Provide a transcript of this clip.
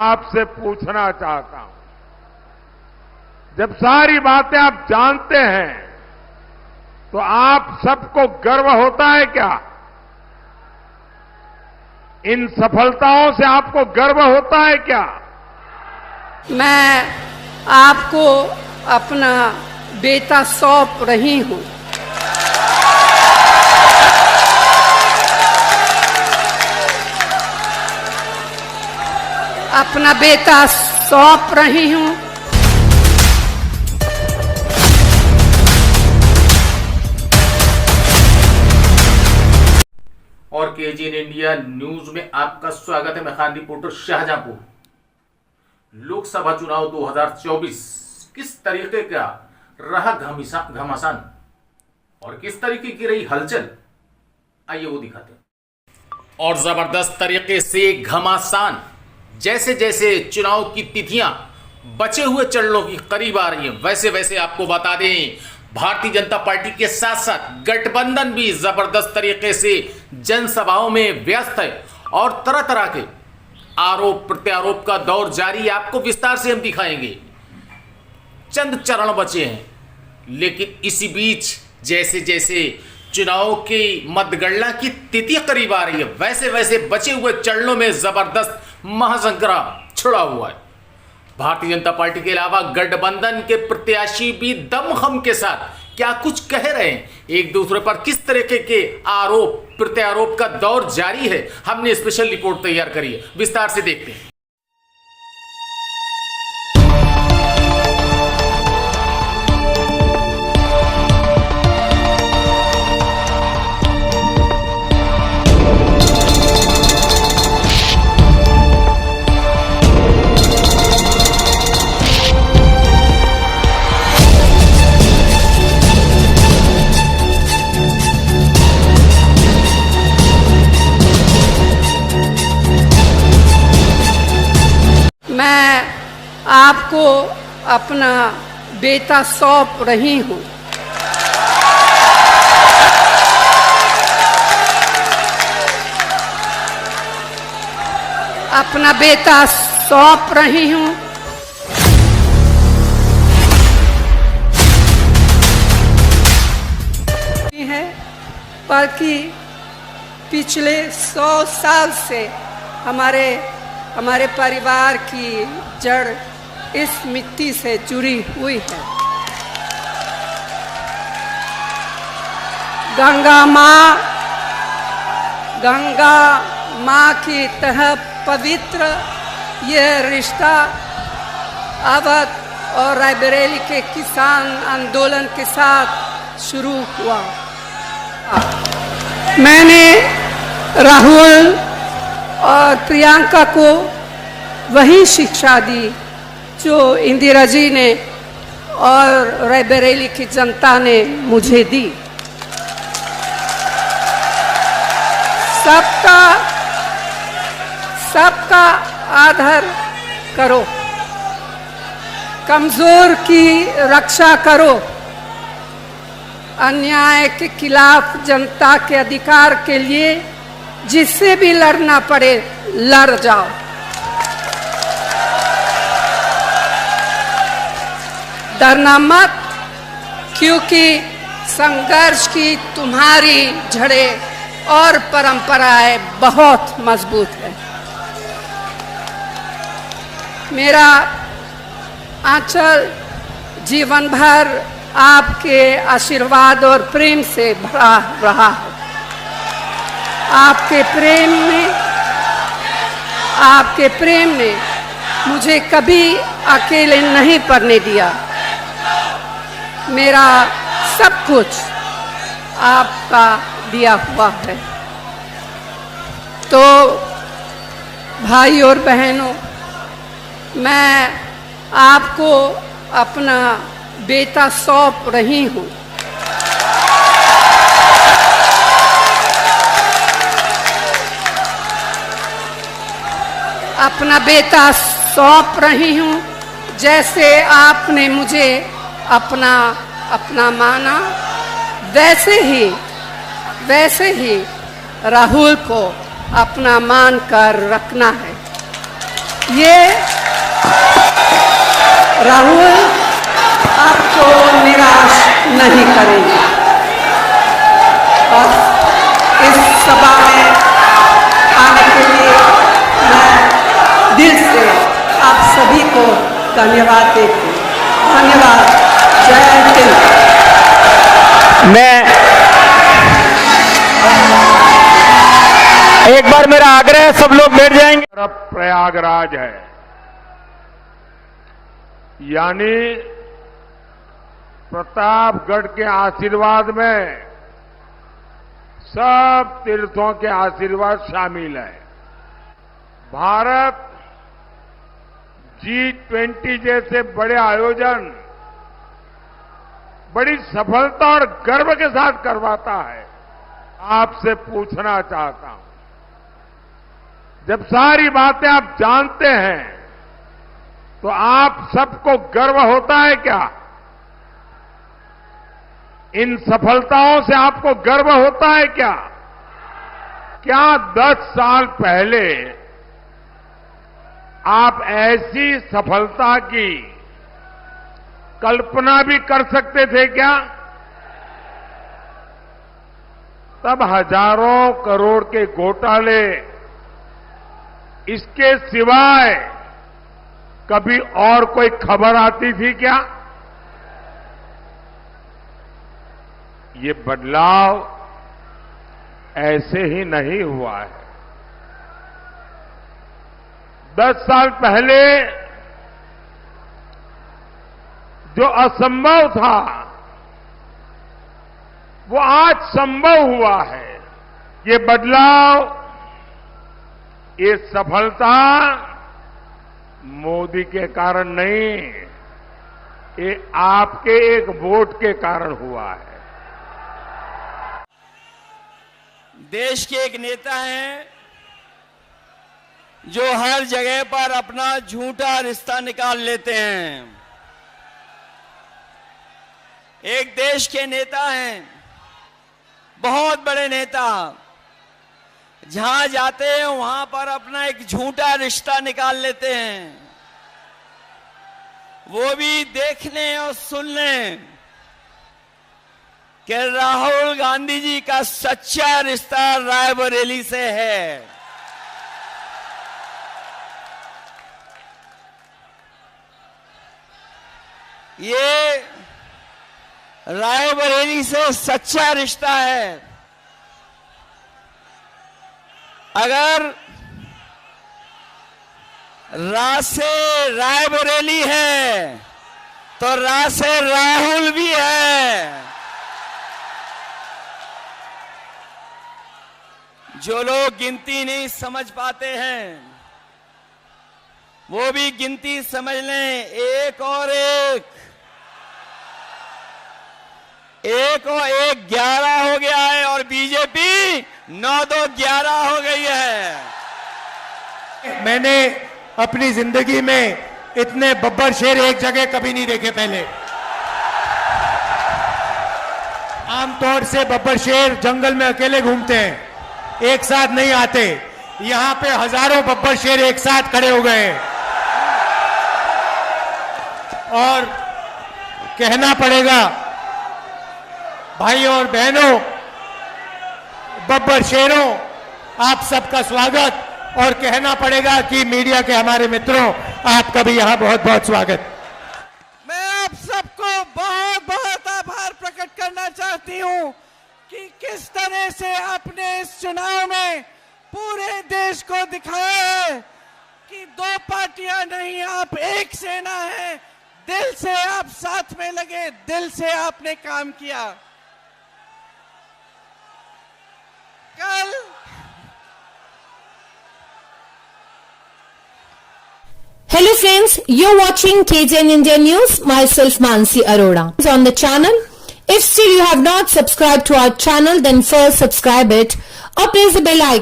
आपसे पूछना चाहता हूं, जब सारी बातें आप जानते हैं तो आप सबको गर्व होता है क्या? इन सफलताओं से आपको गर्व होता है क्या? मैं आपको अपना बेटा सौंप रही हूं। अपना बेटा सौंप रही हूं। और केजीएन इंडिया न्यूज में आपका स्वागत है। मैं खान रिपोर्टर शाहजहांपुर। लोकसभा चुनाव 2024 किस तरीके का रहा घमासान और किस तरीके की रही हलचल, आइए वो दिखाते हैं। और जबरदस्त तरीके से घमासान, जैसे जैसे चुनाव की तिथियां बचे हुए चरणों की करीब आ रही हैं, वैसे वैसे आपको बता दें भारतीय जनता पार्टी के साथ साथ गठबंधन भी जबरदस्त तरीके से जनसभाओं में व्यस्त है और तरह तरह के आरोप प्रत्यारोप का दौर जारी है। आपको विस्तार से हम दिखाएंगे। चंद चरण बचे हैं, लेकिन इसी बीच जैसे जैसे चुनाव की मतगणना की तिथि करीब आ रही है, वैसे वैसे बचे हुए चरणों में जबरदस्त महासंग्राम छिड़ा हुआ है। भारतीय जनता पार्टी के अलावा गठबंधन के प्रत्याशी भी दमखम के साथ क्या कुछ कह रहे हैं, एक दूसरे पर किस तरीके के आरोप प्रत्यारोप का दौर जारी है, हमने स्पेशल रिपोर्ट तैयार करी है, विस्तार से देखते हैं। मैं आपको अपना बेटा सौंप रही हूं। अपना बेटा सौंप रही हूं। है पर कि पिछले 100 साल से हमारे परिवार की जड़ इस मिट्टी से जुड़ी हुई है। गंगा माँ की तरह पवित्र यह रिश्ता अवध और रायबरेली के किसान आंदोलन के साथ शुरू हुआ। मैंने राहुल और प्रियंका को वही शिक्षा दी जो इंदिरा जी ने और रायबरेली की जनता ने मुझे दी। सबका आदर करो, कमजोर की रक्षा करो, अन्याय के खिलाफ जनता के अधिकार के लिए जिससे भी लड़ना पड़े लड़ जाओ। डरना मत, क्योंकि संघर्ष की तुम्हारी जड़ें और परंपराएं बहुत मजबूत है। मेरा आंचल जीवन भर आपके आशीर्वाद और प्रेम से भरा रहा है। आपके प्रेम ने मुझे कभी अकेले नहीं पड़ने दिया। मेरा सब कुछ आपका दिया हुआ है। तो भाई और बहनों, मैं आपको अपना बेटा सौंप रही हूँ। अपना बेटा सौंप रही हूँ। जैसे आपने मुझे अपना माना, वैसे ही राहुल को अपना मान कर रखना है। ये राहुल आपको निराश नहीं करेंगे और इस सभा में आने के लिए मैं दिल से आप सभी को धन्यवाद देती हूँ। धन्यवाद। जय हिंद। एक बार मेरा आग्रह है, सब लोग बैठ जाएंगे। तरफ प्रयागराज है, यानी प्रतापगढ़ के आशीर्वाद में सब तीर्थों के आशीर्वाद शामिल है। भारत G20 जैसे बड़े आयोजन बड़ी सफलता और गर्व के साथ करवाता है। आपसे पूछना चाहता हूं, जब सारी बातें आप जानते हैं तो आप सबको गर्व होता है क्या? इन सफलताओं से आपको गर्व होता है क्या? क्या 10 साल पहले आप ऐसी सफलता की कल्पना भी कर सकते थे क्या? तब हजारों करोड़ के घोटाले, इसके सिवाय कभी और कोई खबर आती थी क्या? ये बदलाव ऐसे ही नहीं हुआ है। 10 साल पहले जो असंभव था वो आज संभव हुआ है। ये बदलाव, ये सफलता मोदी के कारण नहीं, ये आपके एक वोट के कारण हुआ है। देश के एक नेता हैं जो हर जगह पर अपना झूठा रिश्ता निकाल लेते हैं। एक देश के नेता हैं, बहुत बड़े नेता, जहां जाते हैं वहां पर अपना एक झूठा रिश्ता निकाल लेते हैं। वो भी देखने और सुनने कि राहुल गांधी जी का सच्चा रिश्ता रायबरेली से है। ये रायबरेली से सच्चा रिश्ता है। अगर रा से रायबरेली है तो रा से राहुल भी है। जो लोग गिनती नहीं समझ पाते हैं वो भी गिनती समझ लें। एक और एक 11 हो गया है और बीजेपी 9-2-11 हो गई है। मैंने अपनी जिंदगी में इतने बब्बर शेर एक जगह कभी नहीं देखे पहले। आमतौर से बब्बर शेर जंगल में अकेले घूमते हैं, एक साथ नहीं आते। यहां पे हजारों बब्बर शेर एक साथ खड़े हो गए और कहना पड़ेगा भाइयों और बहनों, बब्बर शेरों, आप सबका स्वागत। और कहना पड़ेगा कि मीडिया के हमारे मित्रों, आपका भी यहां बहुत बहुत स्वागत। मैं आप सबको बहुत बहुत आभार प्रकट करना चाहती हूं कि किस तरह से आपने इस चुनाव में पूरे देश को दिखाया है कि 2 पार्टियां नहीं, आप एक सेना है। दिल से आप साथ में लगे, दिल से आपने काम किया। कल Hello friends, you're watching KTN India News, myself Mansi Arora. On the channel, if still you have not subscribed to our channel, then first subscribe it or press the bell icon.